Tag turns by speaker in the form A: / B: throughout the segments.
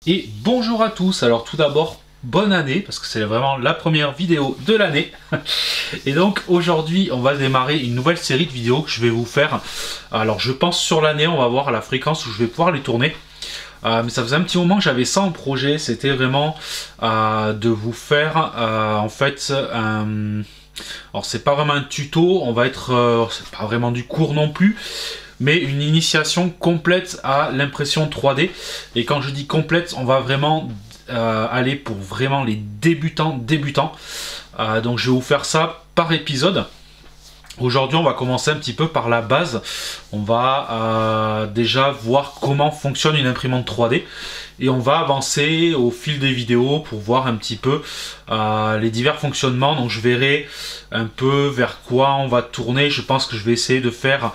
A: Et bonjour à tous. Alors tout d'abord, bonne année, parce que c'est vraiment la première vidéo de l'année. Et donc aujourd'hui, on va démarrer une nouvelle série de vidéos que je vais vous faire. Alors je pense sur l'année, on va voir la fréquence où je vais pouvoir les tourner. Mais ça faisait un petit moment que j'avais ça en projet, c'était vraiment de vous faire en fait alors c'est pas vraiment un tuto, on va être c'est pas vraiment du cours non plus, mais une initiation complète à l'impression 3D. Et quand je dis complète, on va vraiment aller pour vraiment les débutants. Donc je vais vous faire ça par épisode. Aujourd'hui, on va commencer un petit peu par la base. On va déjà voir comment fonctionne une imprimante 3D. Et on va avancer au fil des vidéos pour voir un petit peu les divers fonctionnements. Donc je verrai un peu vers quoi on va tourner. Je pense que je vais essayer de faire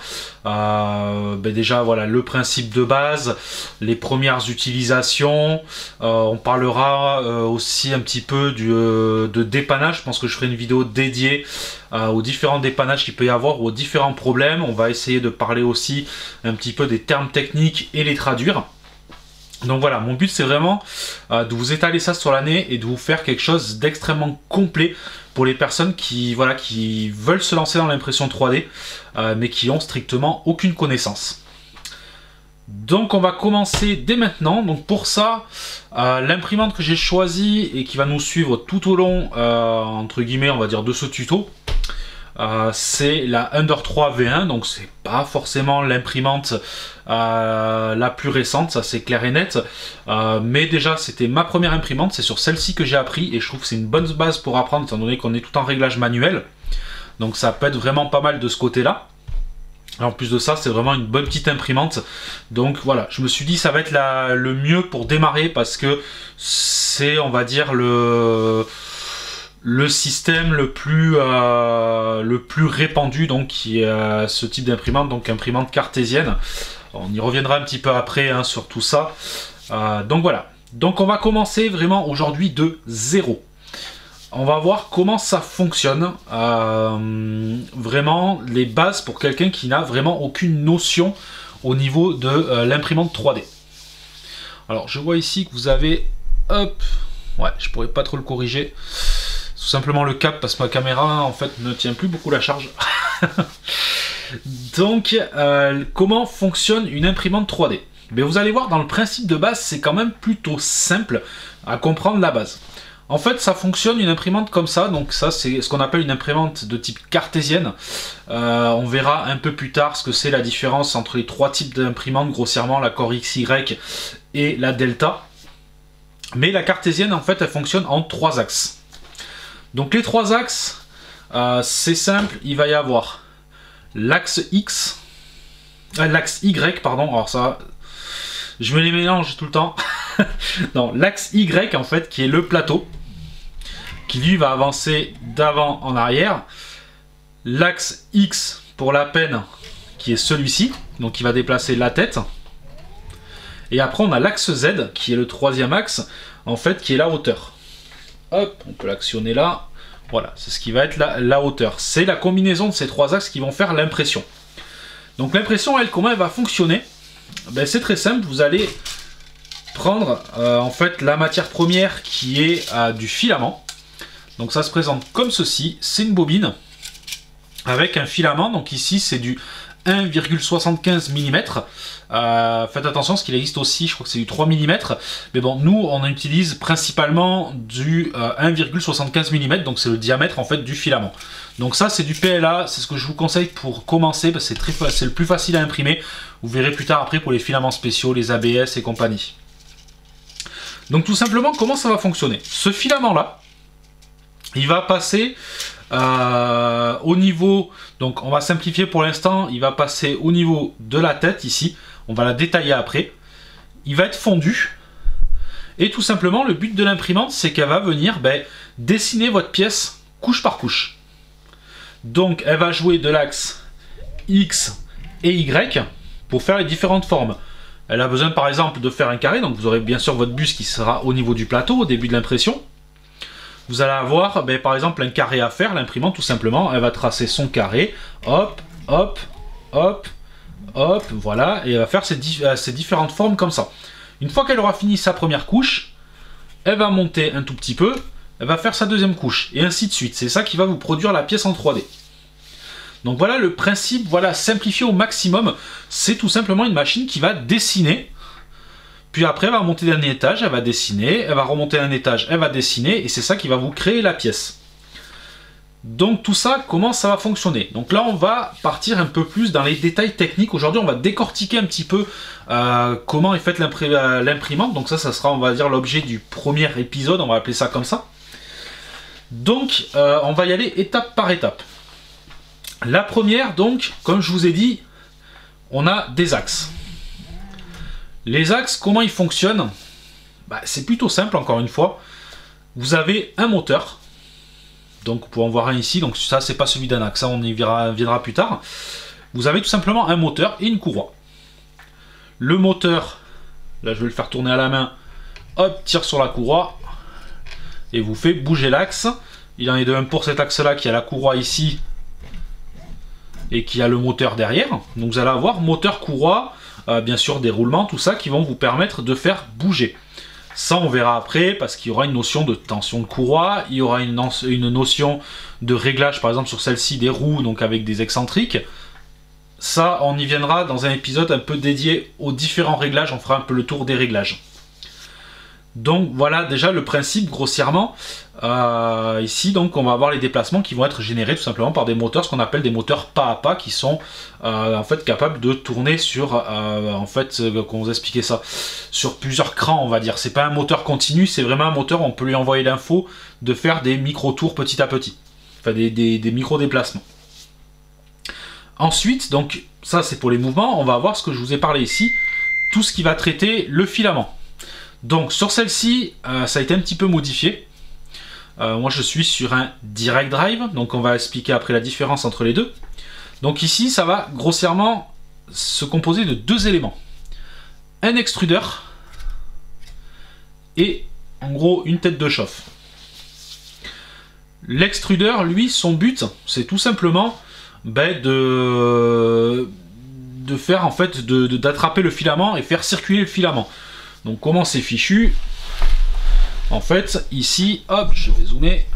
A: déjà voilà, le principe de base, les premières utilisations. On parlera aussi un petit peu de dépannage. Je pense que je ferai une vidéo dédiée aux différents dépannages qu'il peut y avoir, aux différents problèmes. On va essayer de parler aussi un petit peu des termes techniques et les traduire. Donc voilà, mon but c'est vraiment de vous étaler ça sur l'année et de vous faire quelque chose d'extrêmement complet pour les personnes qui veulent se lancer dans l'impression 3D mais qui ont strictement aucune connaissance. Donc on va commencer dès maintenant. Donc pour ça, l'imprimante que j'ai choisie et qui va nous suivre tout au long entre guillemets on va dire de ce tuto, c'est la Ender 3 V1. Donc c'est pas forcément l'imprimante la plus récente, ça c'est clair et net, mais déjà c'était ma première imprimante, c'est sur celle-ci que j'ai appris et je trouve que c'est une bonne base pour apprendre étant donné qu'on est tout en réglage manuel, donc ça peut être vraiment pas mal de ce côté là. En plus de ça, c'est vraiment une bonne petite imprimante. Donc voilà, je me suis dit ça va être le mieux pour démarrer parce que c'est, on va dire, le système le plus répandu, donc qui est ce type d'imprimante, donc imprimante cartésienne. On y reviendra un petit peu après hein, sur tout ça. Donc voilà. Donc on va commencer vraiment aujourd'hui de zéro. On va voir comment ça fonctionne. Vraiment les bases pour quelqu'un qui n'a vraiment aucune notion au niveau de l'imprimante 3D. Alors je vois ici que vous avez... Hop. Ouais, je pourrais pas trop le corriger. Tout simplement le cap parce que ma caméra en fait ne tient plus beaucoup la charge. Donc comment fonctionne une imprimante 3D? Mais vous allez voir, dans le principe de base c'est quand même plutôt simple à comprendre la base. En fait ça fonctionne une imprimante comme ça, donc ça c'est ce qu'on appelle une imprimante de type cartésienne. On verra un peu plus tard ce que c'est la différence entre les trois types d'imprimantes, grossièrement la Core XY et la Delta. Mais la cartésienne en fait elle fonctionne en trois axes. Donc les trois axes, c'est simple, il va y avoir l'axe X, l'axe Y, pardon, alors ça, je me les mélange tout le temps. Non, l'axe Y en fait, qui est le plateau, qui lui va avancer d'avant en arrière. L'axe X pour la penne, qui est celui-ci, donc qui va déplacer la tête. Et après on a l'axe Z, qui est le troisième axe, en fait, qui est la hauteur. Hop, on peut l'actionner là. Voilà, c'est ce qui va être la hauteur. C'est la combinaison de ces trois axes qui vont faire l'impression. Donc l'impression, elle, comment elle va fonctionner? Ben, c'est très simple, vous allez prendre en fait la matière première qui est du filament. Donc ça se présente comme ceci, c'est une bobine avec un filament. Donc ici c'est du 1,75 mm. Faites attention parce qu'il existe aussi, je crois que c'est du 3 mm. Mais bon, nous on utilise principalement du 1,75 mm, donc c'est le diamètre en fait du filament. Donc ça c'est du PLA, c'est ce que je vous conseille pour commencer parce que c'est le plus facile à imprimer. Vous verrez plus tard après pour les filaments spéciaux, les ABS et compagnie. Donc tout simplement comment ça va fonctionner? Ce filament là, il va passer au niveau, donc on va simplifier pour l'instant, il va passer au niveau de la tête ici, on va la détailler après, il va être fondu, et tout simplement le but de l'imprimante c'est qu'elle va venir dessiner votre pièce couche par couche. Donc elle va jouer de l'axe X et Y pour faire les différentes formes. Elle a besoin par exemple de faire un carré, donc vous aurez bien sûr votre bus qui sera au niveau du plateau au début de l'impression. Vous allez avoir par exemple un carré à faire, l'imprimante tout simplement, elle va tracer son carré, hop, hop, hop, hop, voilà, et elle va faire ces différentes formes comme ça. Une fois qu'elle aura fini sa première couche, elle va monter un tout petit peu, elle va faire sa deuxième couche, et ainsi de suite. C'est ça qui va vous produire la pièce en 3D. Donc voilà le principe, voilà, simplifié au maximum. C'est tout simplement une machine qui va dessiner, puis après elle va monter d'un étage, elle va dessiner, elle va remonter un étage, elle va dessiner, et c'est ça qui va vous créer la pièce. Donc tout ça, comment ça va fonctionner? Donc là on va partir un peu plus dans les détails techniques. Aujourd'hui on va décortiquer un petit peu comment est faite l'imprimante. Donc ça sera, on va dire, l'objet du premier épisode, on va appeler ça comme ça. Donc on va y aller étape par étape. La première, donc, comme je vous ai dit, on a des axes. Les axes, comment ils fonctionnent? C'est plutôt simple, encore une fois. Vous avez un moteur. Donc, vous pouvez en voir un ici. Donc, ça, c'est pas celui d'un axe. Ça, on y viendra plus tard. Vous avez tout simplement un moteur et une courroie. Le moteur, là, je vais le faire tourner à la main. Hop, tire sur la courroie. Et vous fait bouger l'axe. Il en est de même pour cet axe-là, qui a la courroie ici. Et qui a le moteur derrière. Donc, vous allez avoir moteur, courroie, bien sûr, des roulements, tout ça, qui vont vous permettre de faire bouger. Ça, on verra après, parce qu'il y aura une notion de tension de courroie, il y aura une notion de réglage, par exemple sur celle-ci, des roues, donc avec des excentriques. Ça, on y viendra dans un épisode un peu dédié aux différents réglages, on fera un peu le tour des réglages. Donc voilà déjà le principe grossièrement. Ici donc on va avoir les déplacements qui vont être générés tout simplement par des moteurs, ce qu'on appelle des moteurs pas à pas, qui sont en fait capables de tourner sur en fait, comment vous expliquer ça, sur plusieurs crans, on va dire. C'est pas un moteur continu, c'est vraiment un moteur, on peut lui envoyer l'info de faire des micro tours petit à petit, enfin des micro déplacements. Ensuite, donc ça c'est pour les mouvements, on va avoir ce que je vous ai parlé ici, tout ce qui va traiter le filament. Donc sur celle-ci, ça a été un petit peu modifié. Moi je suis sur un direct drive, donc on va expliquer après la différence entre les deux. Donc ici ça va grossièrement se composer de deux éléments. Un extrudeur et en gros une tête de chauffe. L'extrudeur, lui, son but, c'est tout simplement de faire en fait, d'attraper le filament et faire circuler le filament. Donc comment c'est fichu? En fait, ici, hop, je vais zoomer.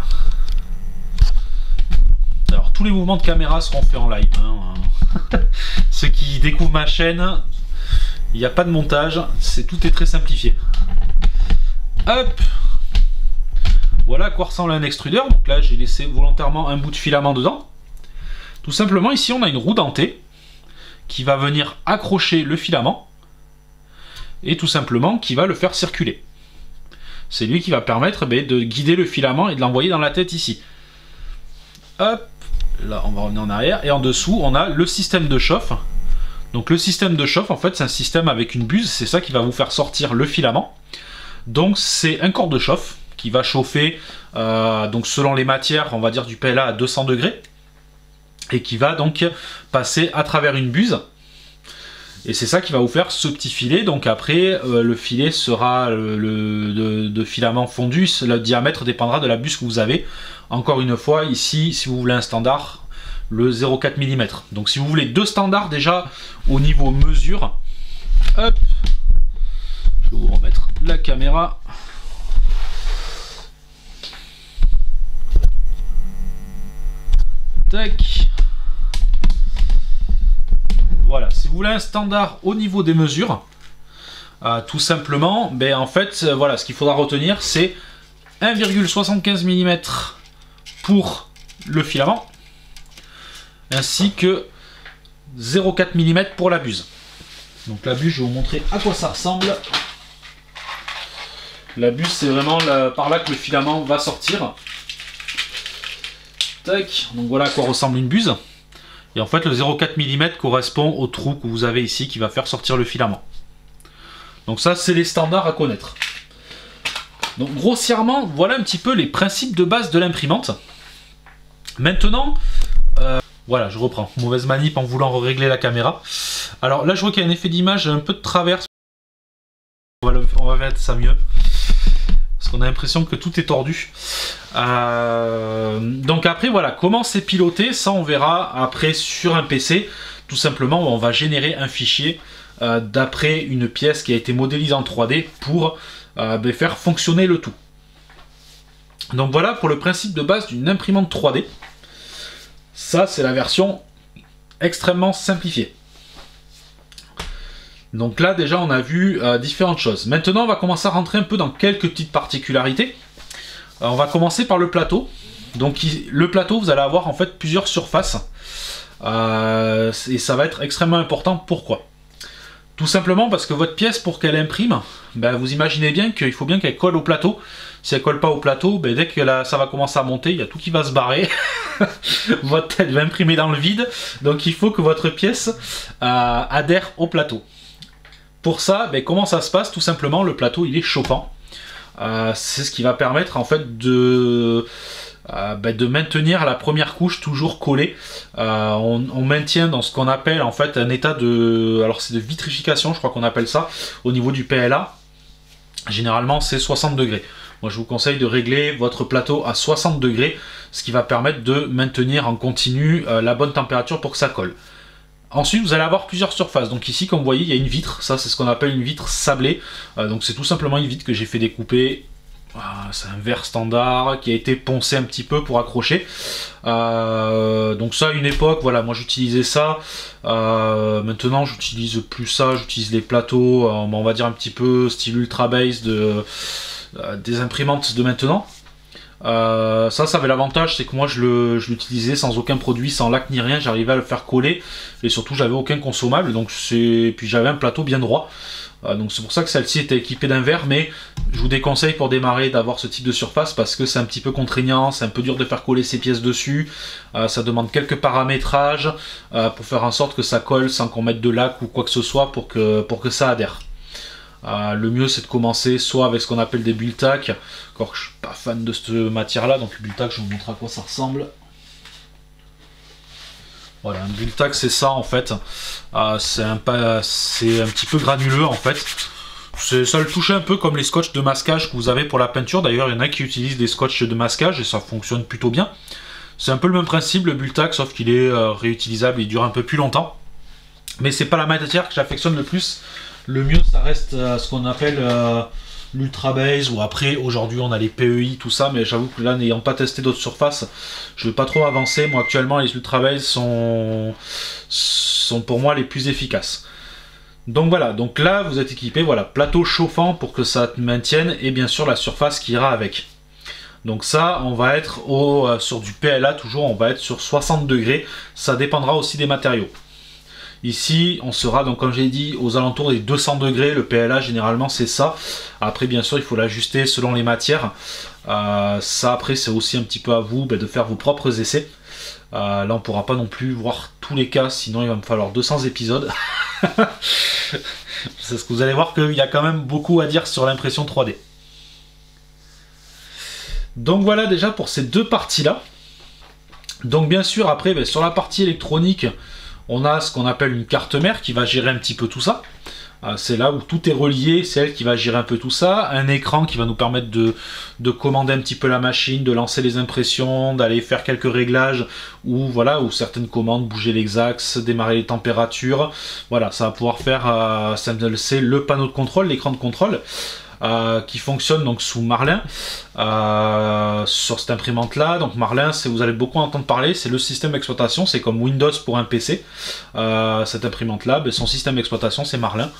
A: Alors tous les mouvements de caméra seront faits en live. Ceux qui découvrent ma chaîne, il n'y a pas de montage, tout est très simplifié. Hop. Voilà à quoi ressemble un extrudeur. Donc là, j'ai laissé volontairement un bout de filament dedans. Tout simplement, ici, on a une roue dentée qui va venir accrocher le filament. Et tout simplement qui va le faire circuler. C'est lui qui va permettre de guider le filament et de l'envoyer dans la tête ici. Hop, là on va revenir en arrière, et en dessous on a le système de chauffe. Donc le système de chauffe, en fait c'est un système avec une buse, c'est ça qui va vous faire sortir le filament. Donc c'est un corps de chauffe qui va chauffer, donc selon les matières, on va dire du PLA à 200 degrés, et qui va donc passer à travers une buse. Et c'est ça qui va vous faire ce petit filet. Donc après, le filet sera de filament fondu. Le diamètre dépendra de la buse que vous avez. Encore une fois, ici, si vous voulez un standard, le 0,4 mm. Donc si vous voulez deux standards déjà au niveau mesure, hop, je vais vous remettre la caméra. Tac. Voilà, si vous voulez un standard au niveau des mesures, tout simplement, en fait, voilà, ce qu'il faudra retenir, c'est 1,75 mm pour le filament, ainsi que 0,4 mm pour la buse. Donc la buse, je vais vous montrer à quoi ça ressemble. La buse, c'est vraiment par là que le filament va sortir. Tac, donc voilà à quoi ressemble une buse. Et en fait, le 0,4 mm correspond au trou que vous avez ici qui va faire sortir le filament. Donc ça, c'est les standards à connaître. Donc grossièrement, voilà un petit peu les principes de base de l'imprimante. Maintenant, voilà, je reprends. Mauvaise manip en voulant régler la caméra. Alors là, je vois qu'il y a un effet d'image un peu de travers. On va mettre ça mieux. Parce qu'on a l'impression que tout est tordu. Donc après, voilà, comment c'est piloté, ça on verra après sur un PC. Tout simplement, on va générer un fichier d'après une pièce qui a été modélisée en 3D pour faire fonctionner le tout. Donc voilà pour le principe de base d'une imprimante 3D. Ça, c'est la version extrêmement simplifiée. Donc là, déjà, on a vu différentes choses. Maintenant, on va commencer à rentrer un peu dans quelques petites particularités. On va commencer par le plateau. Donc le plateau, vous allez avoir en fait plusieurs surfaces. Et ça va être extrêmement important. Pourquoi ? Tout simplement parce que votre pièce, pour qu'elle imprime, vous imaginez bien qu'il faut bien qu'elle colle au plateau. Si elle colle pas au plateau, dès que ça va commencer à monter, il y a tout qui va se barrer. Votre tête va imprimer dans le vide. Donc il faut que votre pièce adhère au plateau. Pour ça, comment ça se passe ? Tout simplement, le plateau il est chauffant. C'est ce qui va permettre en fait de maintenir la première couche toujours collée. On maintient dans ce qu'on appelle en fait un état de... Alors c'est de vitrification, je crois qu'on appelle ça, au niveau du PLA. Généralement c'est 60 degrés. Moi je vous conseille de régler votre plateau à 60 degrés, ce qui va permettre de maintenir en continu la bonne température pour que ça colle. Ensuite, vous allez avoir plusieurs surfaces. Donc ici, comme vous voyez, il y a une vitre. Ça, c'est ce qu'on appelle une vitre sablée. Donc c'est tout simplement une vitre que j'ai fait découper. C'est un verre standard qui a été poncé un petit peu pour accrocher. Donc ça, à une époque, voilà, moi j'utilisais ça. Maintenant, j'utilise plus ça. J'utilise les plateaux, on va dire un petit peu style Ultra Base des imprimantes de maintenant. Ça avait l'avantage, c'est que moi je l'utilisais sans aucun produit, sans lac ni rien, j'arrivais à le faire coller et surtout j'avais aucun consommable, donc puis j'avais un plateau bien droit, donc c'est pour ça que celle-ci était équipée d'un verre, mais je vous déconseille pour démarrer d'avoir ce type de surface parce que c'est un petit peu contraignant, c'est un peu dur de faire coller ces pièces dessus, ça demande quelques paramétrages pour faire en sorte que ça colle sans qu'on mette de lac ou quoi que ce soit pour que ça adhère. Le mieux c'est de commencer soit avec ce qu'on appelle des Bultac, encore que je suis pas fan de cette matière là, donc Bultac je vous montre à quoi ça ressemble. Voilà, un Bultac c'est ça en fait, c'est un petit peu granuleux en fait, ça le touche un peu comme les scotch de masquage que vous avez pour la peinture, d'ailleurs il y en a qui utilisent des scotch de masquage et ça fonctionne plutôt bien. C'est un peu le même principe le Bultac, sauf qu'il est réutilisable, il dure un peu plus longtemps, mais c'est pas la matière que j'affectionne le plus. Le mieux, ça reste ce qu'on appelle l'Ultra Base, ou après, aujourd'hui, on a les PEI, tout ça, mais j'avoue que là, n'ayant pas testé d'autres surfaces, je ne vais pas trop avancer. Moi, actuellement, les Ultra Base sont pour moi les plus efficaces. Donc voilà, donc là, vous êtes équipé, voilà, plateau chauffant pour que ça maintienne, et bien sûr, la surface qui ira avec. Donc ça, on va être sur du PLA, toujours, on va être sur 60 degrés, ça dépendra aussi des matériaux. Ici, on sera donc, comme j'ai dit, aux alentours des 200 degrés. Le PLA, généralement, c'est ça. Après, bien sûr, il faut l'ajuster selon les matières. Ça, après, c'est aussi un petit peu à vous de faire vos propres essais. Là, on ne pourra pas non plus voir tous les cas, sinon il va me falloir 200 épisodes. C'est ce que vous allez voir qu'il y a quand même beaucoup à dire sur l'impression 3D. Donc voilà déjà pour ces deux parties-là. Donc bien sûr, après, sur la partie électronique, on a ce qu'on appelle une carte mère qui va gérer un petit peu tout ça. C'est là où tout est relié, c'est elle qui va gérer un peu tout ça. Un écran qui va nous permettre de commander un petit peu la machine, de lancer les impressions, d'aller faire quelques réglages, ou voilà, ou certaines commandes, bouger les axes, démarrer les températures. Voilà, ça va pouvoir faire, c'est le panneau de contrôle, l'écran de contrôle. Qui fonctionne donc sous Marlin sur cette imprimante là. Donc Marlin, vous allez beaucoup entendre parler, c'est le système d'exploitation, c'est comme Windows pour un PC. Cette imprimante là, son système d'exploitation c'est Marlin.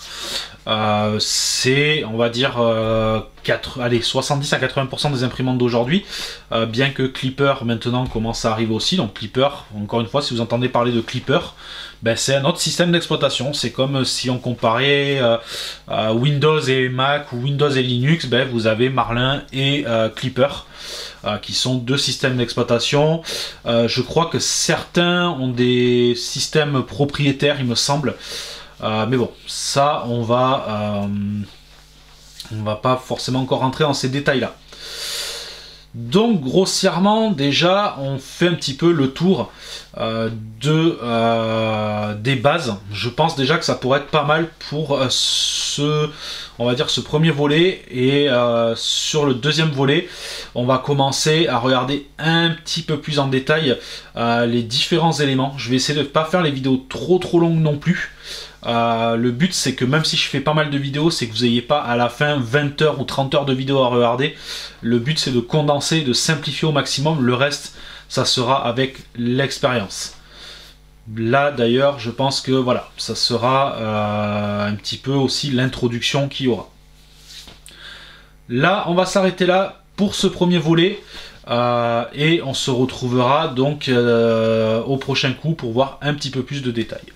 A: C'est, on va dire, 70 à 80% des imprimantes d'aujourd'hui, bien que Klipper maintenant commence à arriver aussi. Donc Klipper, encore une fois, si vous entendez parler de Klipper, c'est un autre système d'exploitation. C'est comme si on comparait Windows et Mac ou Windows et Linux. Vous avez Marlin et Klipper, qui sont deux systèmes d'exploitation. Je crois que certains ont des systèmes propriétaires, il me semble. Mais bon, ça, on va pas forcément encore rentrer dans ces détails-là. Donc, grossièrement, déjà, on fait un petit peu le tour des bases. Je pense déjà que ça pourrait être pas mal pour ce premier volet. Et sur le deuxième volet, on va commencer à regarder un petit peu plus en détail les différents éléments. Je vais essayer de ne pas faire les vidéos trop longues non plus. Le but c'est que même si je fais pas mal de vidéos, c'est que vous n'ayez pas à la fin 20 heures ou 30 heures de vidéos à regarder. Le but c'est de condenser, de simplifier au maximum. Le reste, ça sera avec l'expérience. Là d'ailleurs, je pense que voilà, ça sera un petit peu aussi l'introduction qu'il y aura. Là, on va s'arrêter là pour ce premier volet. Et on se retrouvera donc au prochain coup pour voir un petit peu plus de détails.